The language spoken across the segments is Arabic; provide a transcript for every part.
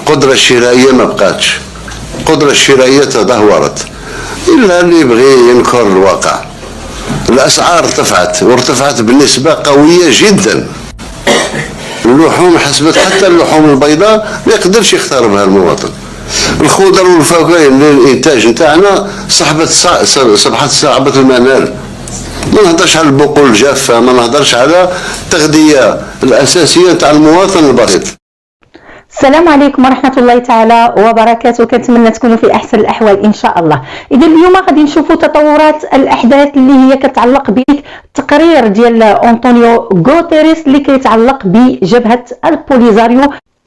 القدرة الشرائية ما بقاتش، القدرة الشرائية تدهورت. إلا اللي يبغي ينكر الواقع. الأسعار ارتفعت بنسبة قوية جدا. اللحوم حسبت حتى اللحوم البيضاء ما يقدرش يختار بها المواطن. الخضر والفواكه الانتاج نتاعنا صبحت صعبة المنال. ما نهضرش على البقول الجافة، ما نهضرش على التغذية الأساسية نتاع المواطن البسيط. السلام عليكم ورحمة الله تعالى وبركاته. كنتمنى تكونوا في أحسن الأحوال إن شاء الله. إذا اليوم غادي نشوفوا تطورات الأحداث اللي هي كتعلق بالتقرير ديال أنطونيو غوتيريس اللي كيتعلق بجبهة البوليزاريو.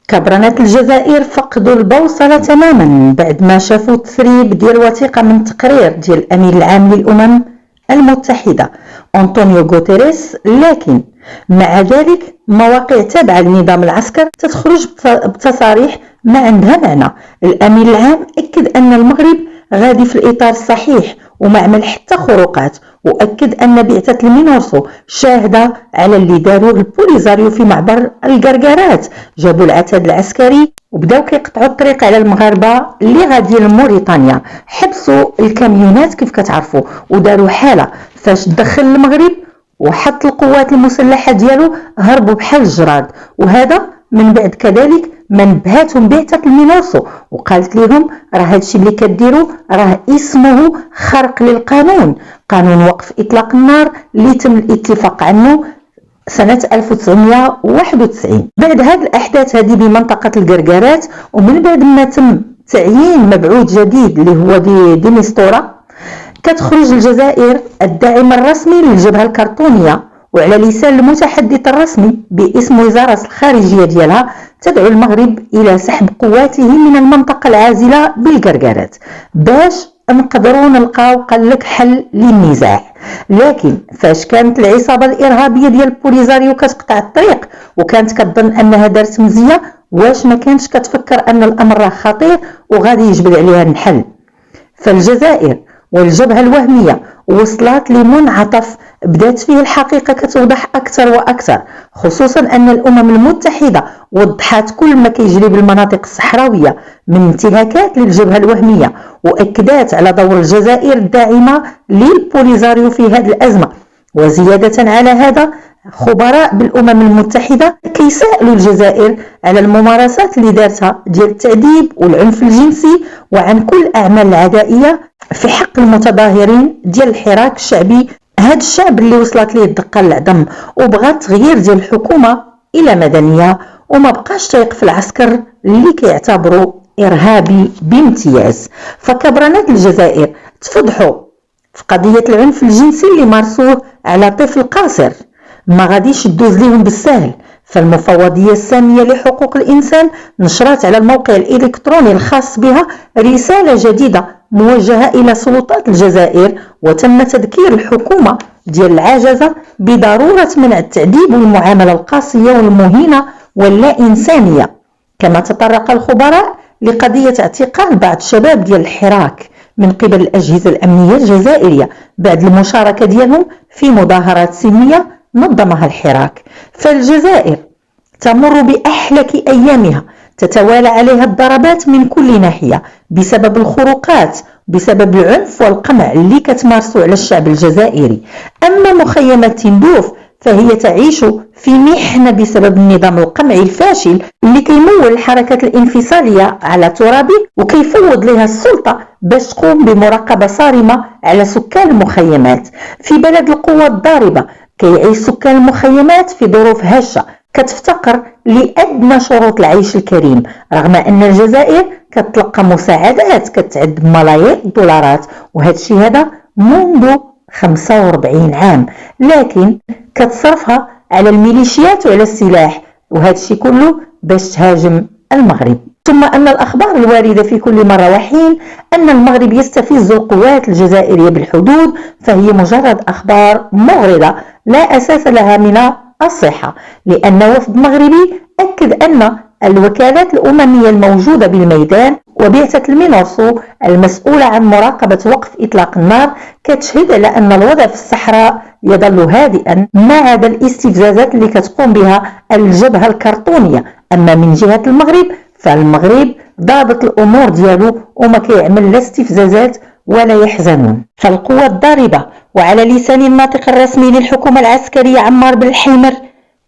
كبرنات الجزائر فقدوا البوصلة تماما بعد ما شافوا تسريب ديال وثيقة من تقرير ديال الأمين العام للأمم المتحدة أنطونيو غوتيريس، لكن مع ذلك مواقع تابعة للنظام العسكر تتخرج بتصاريح ما عندها معنى. الأمين العام أكد أن المغرب غادي في الإطار الصحيح وما عمل حتى خروقات، وأكد أن بعثة المينورسو شاهدة على اللي داروا البوليزاريو في معبر القرقرات. جابوا العتاد العسكري وبداو كيقطعوا الطريق على المغاربه اللي غاديين لموريتانيا، حبسوا الكاميونات كيف كتعرفوا وداروا حاله فاش دخل المغرب وحط القوات المسلحه ديالو هربوا بحال الجراد. وهذا من بعد كذلك ما نبهاتهم بعثة المينورسو وقالت لهم راه هادشي اللي كديروا راه اسمه خرق للقانون، قانون وقف اطلاق النار اللي تم الاتفاق عنه سنة 1991. بعد هذه الأحداث هذه بمنطقة القرقرات، ومن بعد ما تم تعيين مبعوث جديد اللي هو دي مستورة، كتخرج الجزائر الداعم الرسمي للجبهة الكرتونية، وعلى لسان المتحدث الرسمي باسم وزارة الخارجية ديالها تدعو المغرب إلى سحب قواته من المنطقة العازلة بالقرقرات باش نقدروا نلقاو قالك حل للنزاع. لكن فاش كانت العصابة الإرهابية ديال البوليزاريو كتقطع الطريق وكانت كتظن أنها دارت مزية، واش ما كانتش كتفكر أن الأمر راه خطير وغادي يجبد عليها الحل. فالجزائر والجبهة الوهمية وصلت لمنعطف بدات فيه الحقيقة كتوضح أكثر وأكثر، خصوصا أن الأمم المتحدة وضحت كل ما كيجري بالمناطق الصحراوية من انتهاكات للجبهة الوهمية، وأكدت على دور الجزائر الداعمة للبوليزاريو في هذه الأزمة. وزيادة على هذا خبراء بالأمم المتحدة كيسائلوا الجزائر على الممارسات اللي دارتها ديال التعذيب والعنف الجنسي وعن كل الأعمال العدائية في حق المتظاهرين ديال الحراك الشعبي، هذا الشعب اللي وصلت ليه الدقة للعظم وبغى تغيير ديال الحكومة إلى مدنية وما بقاش تايق في العسكر اللي كيعتبروا إرهابي بامتياز. فكبرنات الجزائر تفضحوا في قضية العنف الجنسي اللي مارسوه على طفل قاصر، ما غاديش تدوز ليهم بالسهل. فالمفوضية السامية لحقوق الإنسان نشرت على الموقع الإلكتروني الخاص بها رسالة جديدة موجهة إلى سلطات الجزائر، وتم تذكير الحكومة ديال العجزة بضرورة منع التعذيب والمعاملة القاسية والمهينة واللا إنسانية. كما تطرق الخبراء لقضية اعتقال بعض الشباب ديال الحراك من قبل الأجهزة الأمنية الجزائرية بعد المشاركة ديالهم في مظاهرات سلمية نظمها الحراك. فالجزائر تمر بأحلك أيامها، تتوالى عليها الضربات من كل ناحية بسبب الخروقات، بسبب العنف والقمع اللي كتمارسوا على الشعب الجزائري. أما مخيمة تندوف فهي تعيش في محنة بسبب النظام القمعي الفاشل اللي كيمول الحركات الانفصالية على ترابه وكيفوض لها السلطة باش تقوم بمراقبة صارمة على سكان المخيمات. في بلد القوة الضاربة كيعيش سكان المخيمات في ظروف هشة كتفتقر لأدنى شروط العيش الكريم، رغم أن الجزائر كتلقى مساعدات كتعد بملايين الدولارات، وهذا الشيء هذا منذ 45 عام، لكن كتصرفها على الميليشيات وعلى السلاح، وهذا الشيء كله باش تهاجم المغرب. ثم أن الأخبار الواردة في كل مرة وحين أن المغرب يستفز القوات الجزائرية بالحدود فهي مجرد أخبار مغرضة لا أساس لها من الصحة، لأن وفد مغربي أكد أن الوكالات الأممية الموجودة بالميدان وبعثة المينورسو المسؤولة عن مراقبة وقف إطلاق النار كتشهد على أن الوضع في الصحراء يظل هادئا ما عدا الاستفزازات اللي كتقوم بها الجبهة الكرتونية. أما من جهة المغرب فالمغرب ضابط الأمور ديالو وما كيعمل لا استفزازات ولا يحزنون. فالقوة الضاربة، وعلى لسان الناطق الرسمي للحكومة العسكرية عمار بن الحيمر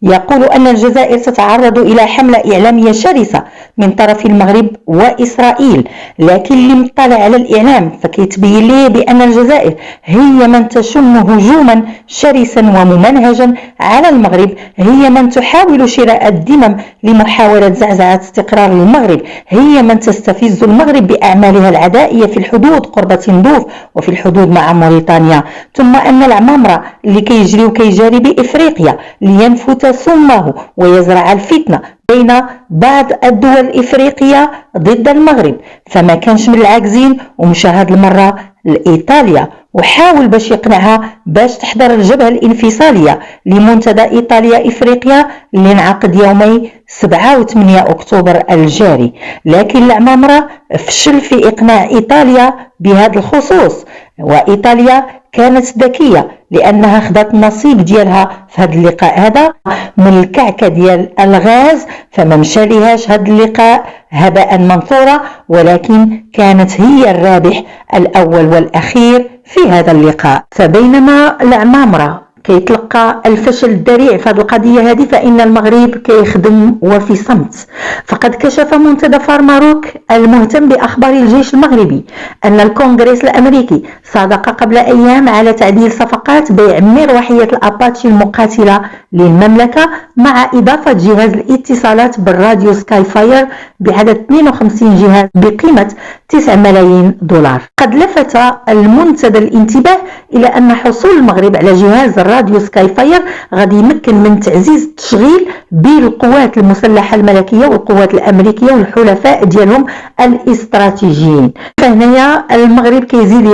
يقول أن الجزائر تتعرض إلى حملة إعلامية شرسة من طرف المغرب وإسرائيل، لكن اللي مطلع على الإعلام فكيتبين ليه بأن الجزائر هي من تشن هجوما شرسا وممنهجا على المغرب، هي من تحاول شراء الذمم لمحاولة زعزعة استقرار المغرب، هي من تستفز المغرب بأعمالها العدائية في الحدود قرب تندوف وفي الحدود مع موريتانيا. ثم أن العمامرة اللي كيجري وكيجاري بإفريقيا لينفث سمه ويزرع الفتنة بين بعض الدول الإفريقية ضد المغرب، فما كانش من العاجزين ومشى هاد المرة لإيطاليا وحاول باش يقنعها باش تحضر الجبهة الانفصالية لمنتدى إيطاليا إفريقيا اللي انعقد يومي 7 و 8 أكتوبر الجاري، لكن العمامرة فشل في إقناع إيطاليا بهذا الخصوص، وإيطاليا كانت ذكية لأنها خدت النصيب ديالها في هذا اللقاء هذا من الكعكة ديال الغاز، فما مشى ليهاش هذا اللقاء هباء منثورا، ولكن كانت هي الرابح الأول والأخير في هذا اللقاء. فبينما العمامرة كيتلقى الفشل الذريع في هذه القضية هذه، فإن المغرب كيخدم وفي صمت. فقد كشف منتدى فارماروك المهتم بأخبار الجيش المغربي أن الكونغرس الأمريكي صادق قبل أيام على تعديل صفقات بيع مروحية الأباتشي المقاتلة للمملكة مع إضافة جهاز الاتصالات بالراديو سكاي فاير بعدد 52 جهاز بقيمة 9 ملايين دولار. قد لفت المنتدى الانتباه إلى أن حصول المغرب على جهاز الراديو سكاي فاير غادي يمكن من تعزيز التشغيل بين القوات المسلحة الملكية والقوات الأمريكية والحلفاء ديالهم الاستراتيجيين. فهنايا المغرب كيزيد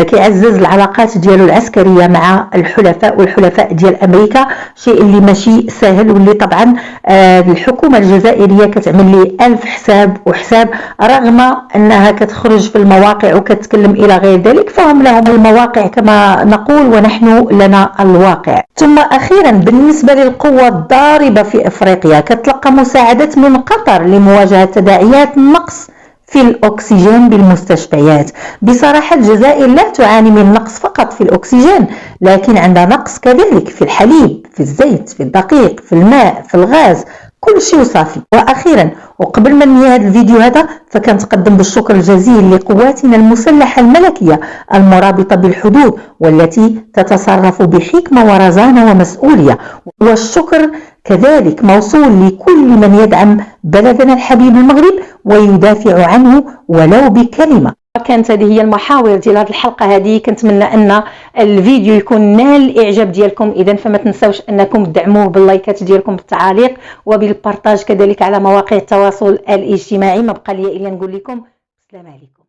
كيعزز العلاقات ديالو العسكرية مع الحلفاء والحلفاء ديال أمريكا، شيء اللي ماشي سهل، واللي طبعا الحكومة الجزائرية كتعمل لي 1000 حساب وحساب، رغم أنها كتخرج في المواقع وكتكلم إلى غير ذلك، فهم لهم المواقع كما نقول ونحن لنا الواقع. ثم أخيرا بالنسبة للقوة الضاربة في أفريقيا، كتلقى مساعدات من قطر لمواجهة تداعيات النقص في الأكسجين بالمستشفيات. بصراحة الجزائر لا تعاني من نقص فقط في الأكسجين، لكن عندها نقص كذلك في الحليب، في الزيت، في الدقيق، في الماء، في الغاز، كل شيء وصافي. وأخيرا وقبل ما ننهي هذا الفيديو هذا، فكنتقدم بالشكر الجزيل لقواتنا المسلحة الملكية المرابطة بالحدود والتي تتصرف بحكمة ورزانة ومسؤولية، والشكر كذلك موصول لكل من يدعم بلدنا الحبيب المغرب ويدافع عنه ولو بكلمة. كانت هذه هي المحاور ديال هذه الحلقه هذه، كنتمنى ان الفيديو يكون نال الاعجاب ديالكم، اذا فما تنساوش انكم تدعموه باللايكات ديالكم، بالتعاليق وبالبارطاج كذلك على مواقع التواصل الاجتماعي. ما بقى لي الا نقول لكم السلام عليكم.